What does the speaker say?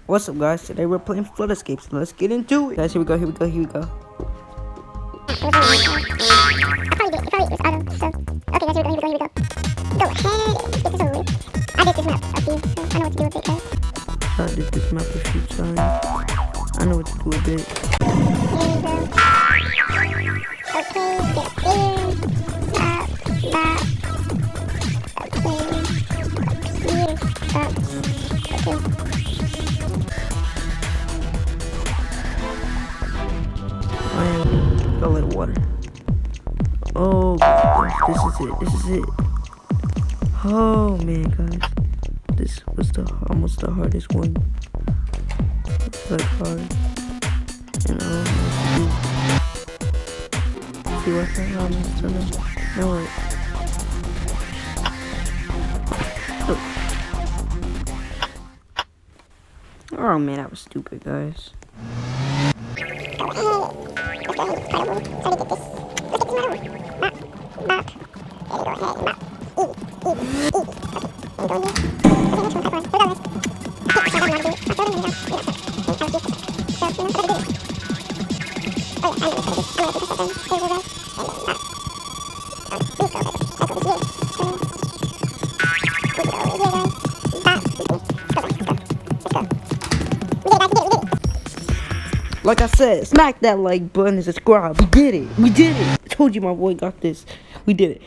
What's up, guys? Today we're playing Flood Escape, so let's get into it. Guys, here we go. I'll probably do it. It was auto, so. Okay, guys, here we go. Go ahead and get this over with. I did this map a few, so I know what to do with it, guys. I did this map a few times. I know what to do with it. Here we go. Okay, get in. Stop. Okay. Here, stop. Okay. I am got a little water. Oh gosh, this is it. Oh man, guys, this was almost the hardest one. It's like hard, and I don't know what to do. See what's that? I don't know. No way. Oh man, that was stupid, guys. Like I said, smack that like button and subscribe. We did it. I told you my boy got this. We did it.